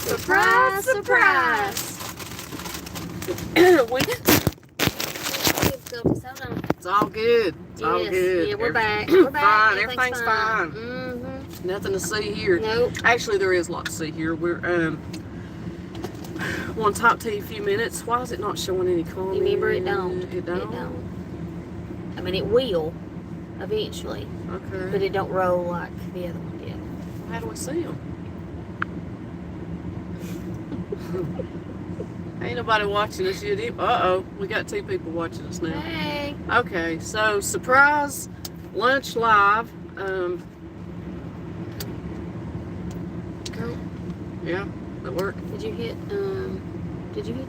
Surprise, surprise. It's all good. It's all good. Yeah, we're back. We're back. Fine. Everything's fine. Mm-hmm. Nothing to see here. Nope. Actually, there is a lot to see here. We're want to talk to you a few minutes. Why is it not showing any comments? Remember, it don't. It don't? It don't. I mean, it will eventually. Okay. But it don't roll like the other one did. How do we see them? Ain't nobody watching us yet. Uh-oh. We got 2 people watching us now. Hey. Okay, so surprise lunch live. Yeah, that worked. Did you hit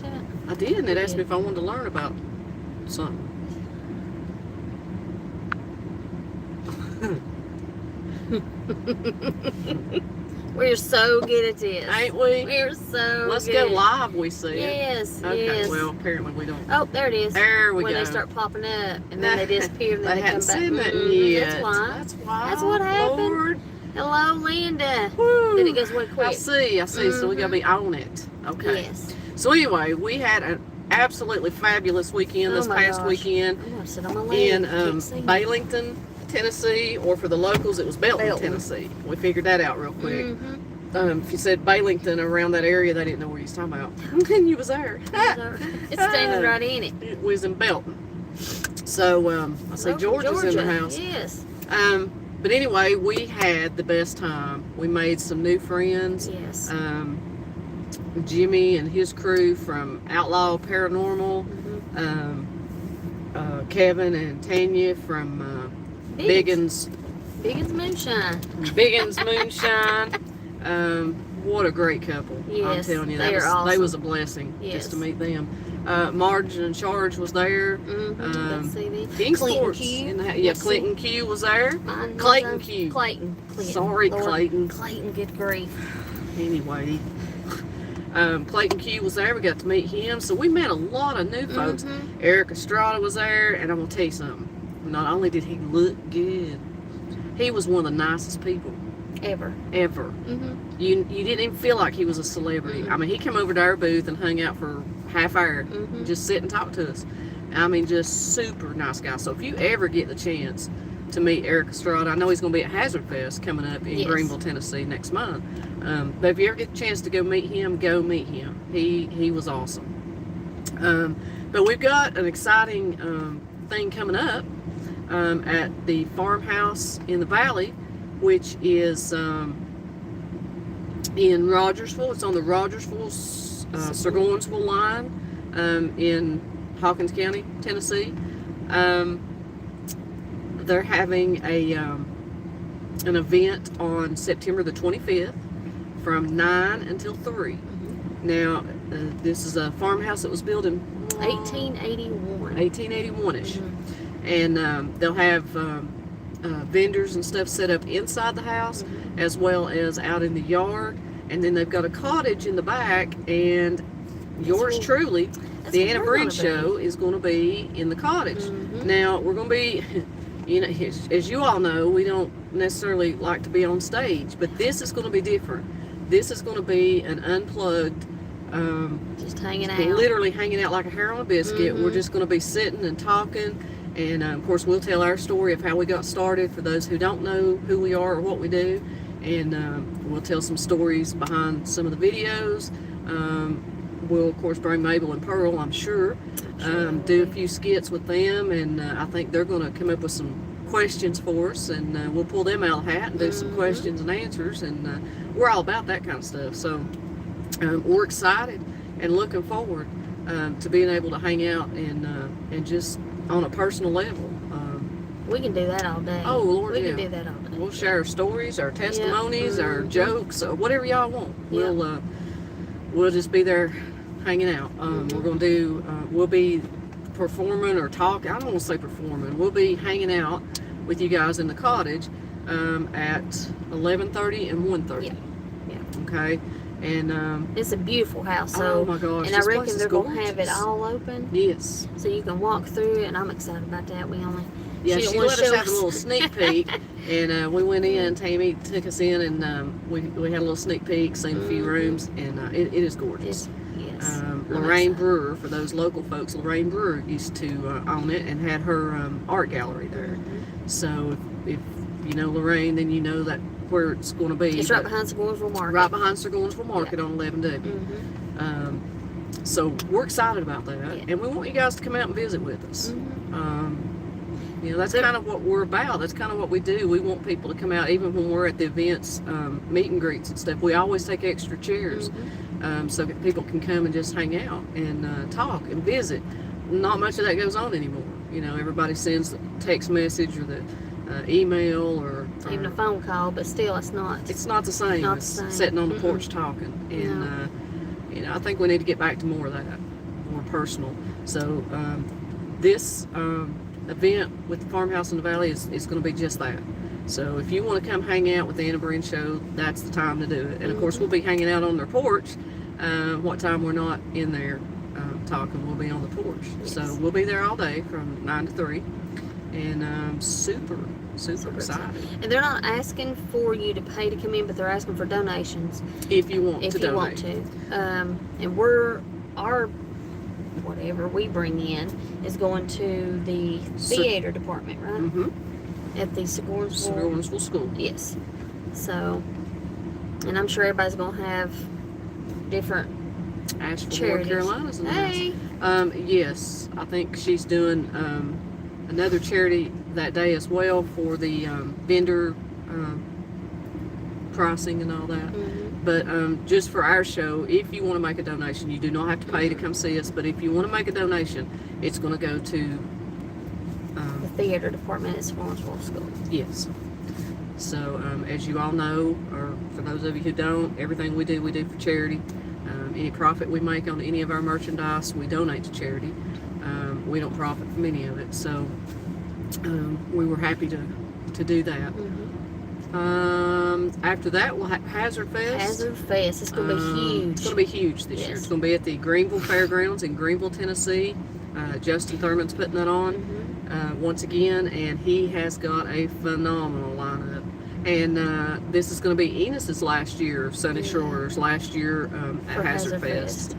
that? I did, and it asked me if I wanted to learn about something. We're so good at this. Ain't we? We're so Let's good. go live, we see it. Yes, Okay, yes. well, apparently we don't. Oh, there it is. There we when go. they start popping up, and then they disappear, and then They they come hadn't back. seen that yet. That's why. That's what happened. Lord. Hello, Linda. Woo. Then it goes way quick. I see. So we gotta be on it. Okay. Yes. So anyway, we had an absolutely fabulous weekend this past weekend I'm gonna sit on my leg. in Bailington, Tennessee, or for the locals, it was Belton, Tennessee. We figured that out real quick. Mm-hmm. If you said Bailington around that area, they didn't know where you was talking about. And you was there. It's standing right in it. It was in Belton. So I see Georgia's in the house. Yes. But anyway, we had the best time. We made some new friends. Yes. Jimmy and his crew from Outlaw Paranormal. Mm-hmm. Kevin and Tanya from Biggins Moonshine. Biggins Moonshine. What a great couple. Yes, I'm telling you, awesome. they was a blessing just to meet them. Marge and Charge was there. King Sports. Clinton Q was there. Clayton Q. Clayton. Sorry, Lord. Clayton. Clayton, good grief. Anyway, Clayton Q was there. We got to meet him. So we met a lot of new folks. Eric Estrada was there. And I'm going to tell you something. Not only did he look good, he was one of the nicest people. Ever. You didn't even feel like he was a celebrity. I mean, he came over to our booth and hung out for half hour, just sit and talk to us. I mean, just super nice guy. So if you ever get the chance to meet Eric Estrada, I know he's going to be at Hazard Fest coming up in Greenville, Tennessee next month. But if you ever get the chance to go meet him, go meet him. He was awesome. But we've got an exciting thing coming up at the Farmhouse in the Valley, which is in Rogersville. It's on the Rogersville, Sirgoinsville line in Hawkins County, Tennessee. They're having an event on September the 25th from 9 until 3. Now, this is a farmhouse that was built in 1881-ish. And they'll have vendors and stuff set up inside the house as well as out in the yard, and then they've got a cottage in the back, and yours truly, the annenbrenshow, is going to be in the cottage. Now we're going to be, you know, as you all know, we don't necessarily like to be on stage, but this is going to be different. This is going to be an unplugged, just hanging out, literally hanging out like a hair on a biscuit. We're just going to be sitting and talking. And of course, we'll tell our story of how we got started for those who don't know who we are or what we do. And we'll tell some stories behind some of the videos. We'll, of course, bring Mabel and Pearl, I'm sure. Do a few skits with them. And I think they're going to come up with some questions for us. And we'll pull them out of the hat and do some questions and answers. And we're all about that kind of stuff. So we're excited and looking forward to being able to hang out and just on a personal level. We can do that all day. Oh, Lord, we can do that all day. We'll share our stories, our testimonies, our jokes, whatever y'all want. We'll just be there hanging out. We're going to do, we'll be performing or talking. I don't want to say performing. We'll be hanging out with you guys in the cottage at 11:30 and 1:30. Okay. And it's a beautiful house. So, oh my gosh! And I reckon they're going to have it all open. Yes. So you can walk through it, and I'm excited about that. Yeah, didn't she wanna let us show have a little sneak peek, and we went in. Tammy took us in, and we had a little sneak peek, seen a few rooms, and it is gorgeous. Yes. Lorraine Brewer, for those local folks, Lorraine Brewer used to own it and had her art gallery there. So if you know Lorraine, then you know that where it's going to be. It's right behind Seguinsville Market. Right behind Seguinsville Market on 11W. So we're excited about that, and we want you guys to come out and visit with us. You know, that's kind of what we're about. That's kind of what we do. We want people to come out, even when we're at the events, meet and greets and stuff. We always take extra chairs so that people can come and just hang out and talk and visit. Not much of that goes on anymore. You know, everybody sends the text message or the email or even a phone call, but still, it's not the same not as the same. sitting on the porch talking. And you know, I think we need to get back to more of that, more personal. So this event with the Farmhouse in the Valley is going to be just that. So if you want to come hang out with the Anna Bren Show, that's the time to do it. And of course, we'll be hanging out on their porch. What time we're not in there talking, we'll be on the porch. So we'll be there all day from 9 to 3. And super excited. And they're not asking for you to pay to come in, but they're asking for donations. If you want to donate. And our whatever we bring in is going to the theater department, right? At the Seguinsville School. Yes. So, and I'm sure everybody's going to have different Asheville, North Carolina's in the house. Yes, I think she's doing another charity that day as well for the vendor pricing and all that. But just for our show, if you want to make a donation, you do not have to pay to come see us. But if you want to make a donation, it's going to go to the theater department at Farmhouse School. Yes. So as you all know, or for those of you who don't, everything we do for charity. Any profit we make on any of our merchandise, we donate to charity. We don't profit from any of it. So we were happy to do that. After that, we'll have Hazard Fest. Hazard Fest. It's going to be huge. It's going to be huge this year. It's going to be at the Greenville Fairgrounds in Greenville, Tennessee. Justin Thurman's putting that on once again, and he has got a phenomenal lineup. And this is going to be Enos's last year, Sunny Shores last year at Hazard Fest.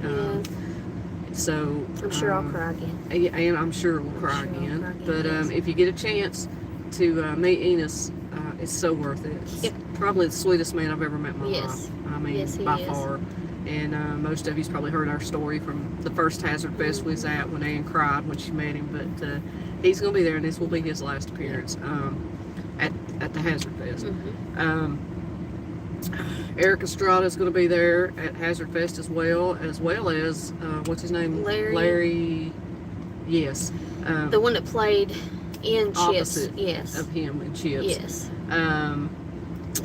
So I'm sure I'll cry again. And I'm sure we'll cry again. But if you get a chance to meet Enos, it's so worth it. It's probably the sweetest man I've ever met in my life. I mean, by far. And most of you's probably heard our story from the first Hazard Fest we was at when Ann cried when she met him. But he's going to be there, and this will be his last appearance at the Hazard Fest. Eric Estrada's going to be there at Hazard Fest as well as what's his name? Larry. Yes. The one that played in Chips. Yes. Of him in Chips. Yes.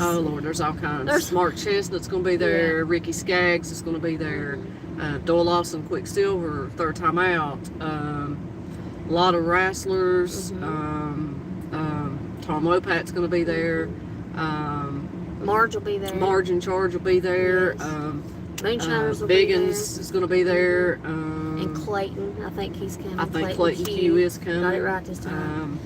Oh Lord, there's all kinds. Mark Chestnut's going to be there. Yeah. Ricky Skaggs is going to be there. Doyle Lawson, Quicksilver, third time out. A lot of wrestlers. Tom Lopat's going to be there. Marge will be there. Marge and Charge will be there. Yes. Moonshiners will be there. Biggins is going to be there. And Clayton, I think he's coming. I think Clayton Q is coming. Got it right this time.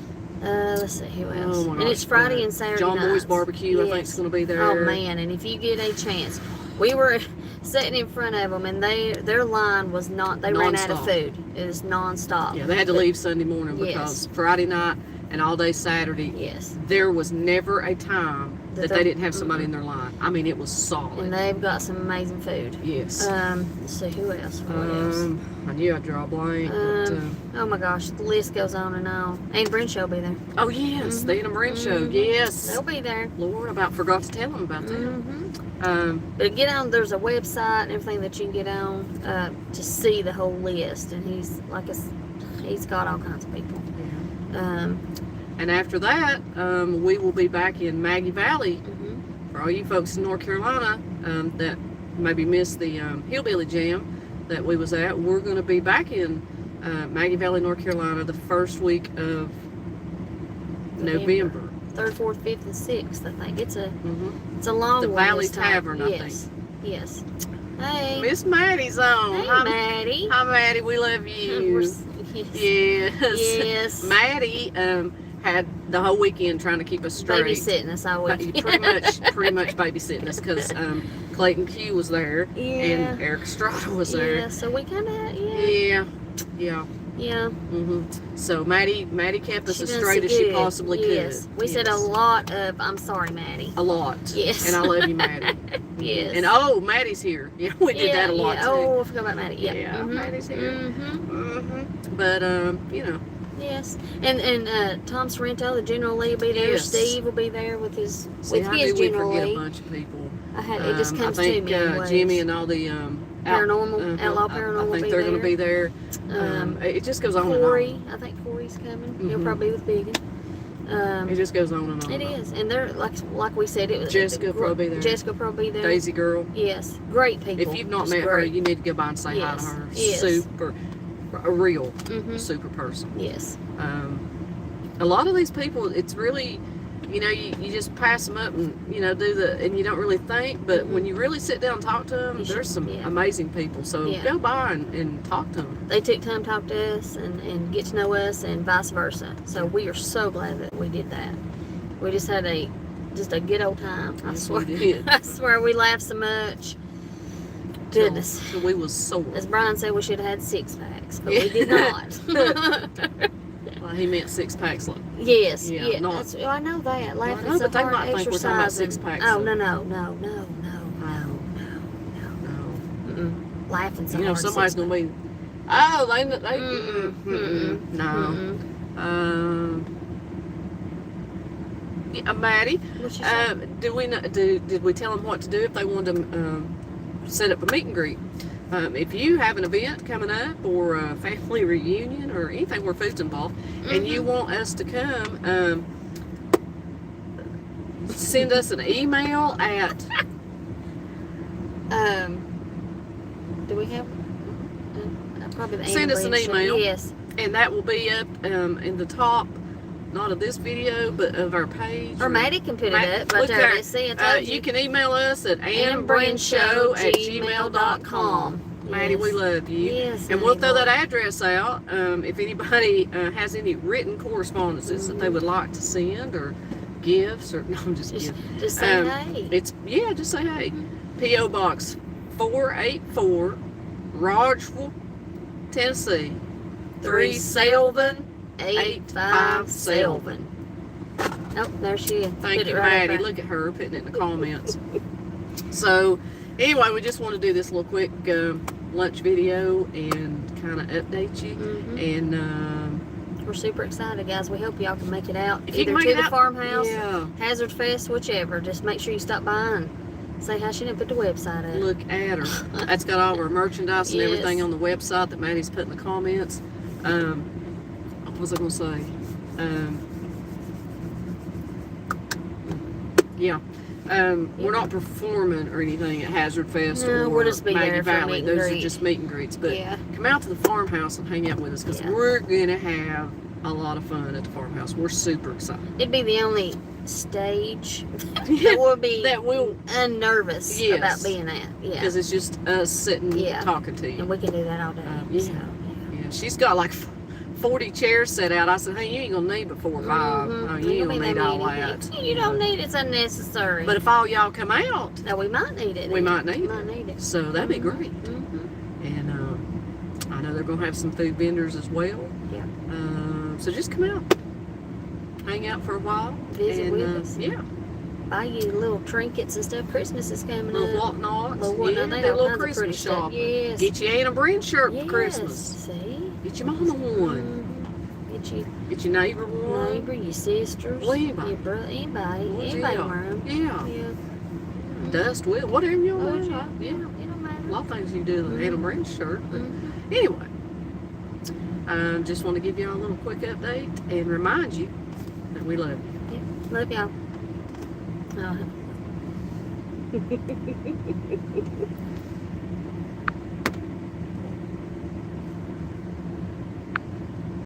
Let's see who else. Oh and it's Friday and Saturday John nights. Boy's Barbecue, I think, is going to be there. Oh man! And if you get a chance, we were sitting in front of them, and their line was not. They ran out of food. It was nonstop. Yeah, they had to leave Sunday morning because Friday night and all day Saturday. Yes. There was never a time that they didn't have somebody in their line. I mean, it was solid. And they've got some amazing food. Yes. Let's see who else. What else? I knew I'd draw a blank. Oh my gosh, the list goes on and on. Annenbrenshow will be there. Oh yes, the Annenbrenshow. Yes. They'll be there. Lord, I about forgot to tell them about that. But get on. There's a website and everything that you can get on to see the whole list. And he's got all kinds of people. Yeah. And after that, we will be back in Maggie Valley. For all you folks in North Carolina that maybe missed the Hillbilly Jam that we was at, we're going to be back in Maggie Valley, North Carolina, the first week of November. 3rd, 4th, 5th, and 6th, I think. It's a long one. The Valley this time. Tavern, I think. Yes. Hey. Miss Maddie's on. Hey, Maddie. Hi, Maddie. We love you. Yes. Maddie had the whole weekend trying to keep us straight. Babysitting us all But week. pretty much babysitting us because Clayton Q was there and Eric Estrada was there. Yeah, so we kind of, Yeah. Yeah. So Maddie kept us She as done straight so as she good. possibly Yes. could. We said a lot of, I'm sorry, Maddie. A lot. Yes. And I love you, Maddie. Yes. And Maddie's here. Yeah, we did that a lot too. Oh, I forgot about Maddie. Yeah. Yeah, Maddie's here. But you know. Yes. And Tom Sorrento, the General Lee, will be there. Yes. Steve will be there with his See, I knew we'd General forget Lee. a bunch of people. It just comes I think, to me. in ways. Jimmy and all the Paranormal, Outlaw Paranormal. I think they're going to be there. It just goes on Corey, and on. I think Corey's coming. He'll probably be with Biggin. It just goes on and on. It is, and they're like we said, it was Jessica will probably be there. Jessica will probably be there. Daisy girl. Yes, great people. If you've not Just met her, great. you need to go by and say hi to her. Yes. Super, a real super person. Yes. A lot of these people, it's really, you know, you just pass them up and, you know, and you don't really think, but when you really sit down and talk to them, there's some amazing people. So go by and talk to them. They took time to talk to us and get to know us and vice versa. So we are so glad that we did that. We just had a good old time. I swear. We did. I swear we laughed so much. Goodness. So we was sore. As Brian said, we should have had 6 packs, but we did not. Well, he meant 6 packs. Yes, Yeah, not- that's, I know that. Laughing no, so but they hard, might think we're talking about exercising. 6 packs. Oh, so- no. Laughing so You know, hard. somebody's 6 going to be, no. Maddie, What's your say? did we tell them what to do if they wanted to set up a meet and greet? If you have an event coming up or a family reunion or anything where food's involved and you want us to come, send us an email at do we have probably the Send us an Annenbrenshow. email. Yes. and that will be up in the top, not of this video, but of our page. Or Maddie can put it up. Right look there. there. Let's see. I told You can email us at annenbrenshow@gmail.com. Maddie, we love you. Yes. And we'll Maddie, throw that address out if anybody has any written correspondences that they would like to send or gifts or no, I'm just kidding. Just say hey. Just say hey. P.O. Box 484, Rogersville, Tennessee 37857. Oh, there she is. Thank Put it you, right up Maddie. there. Look at her putting it in the comments. So, anyway, we just want to do this little quick lunch video and kind of update you. And we're super excited, guys. We hope y'all can make it out. If you Either can make to it the out, farmhouse, yeah. Hazard Fest, whichever. Just make sure you stop by and say hi. She didn't put the website up. Look at her. That's got all of our merchandise and Yes. everything on the website that Maddie's put in the comments. What was I going to say? We're not performing or anything at Hazard Fest No, or we'll just be Maggie there for Valley. meet and Those are greet. just meet and greets. But Yeah. come out to the farmhouse and hang out with us because Yeah. we're going to have a lot of fun at the farmhouse. We're super excited. It'd be the only stage that we'll be That will, unnervous Yes. about being at. Yeah. because it's just us sitting Yeah. talking to you. And we can do that all day. Yeah. So, Yeah, she's got like 40 chairs set out. I said, hey, you ain't gonna need but 4 or 5. Oh, you ain't gonna need all that. You don't need it. It's unnecessary. But if all y'all come out, no, we might need it. we might need We it. might need it. So that'd be great. And I know they're gonna have some food vendors as well. Yeah. So just come out, hang out for a while, Visit and with us. yeah, Buy you little trinkets and stuff. Christmas is coming little up. whatnots. Little whatnot. Yeah, They do a got little all kinds of pretty Christmas stuff. shopping. Yes. Get your Anna Bren shirt Yes. for Christmas. See? Get your mama one. Get your neighbor one. Neighbor, your sisters, Well, anybody. your brother, anybody. Well, Anybody yeah. wear 'em. Yeah. Yeah. Dust, will, whatever you want. Oh, yeah. Yeah. It don't matter. A lot of things you do with an Anna Bren shirt. But anyway, just want to give y'all a little quick update and remind you that we love you. Yeah. Love y'all. Oh.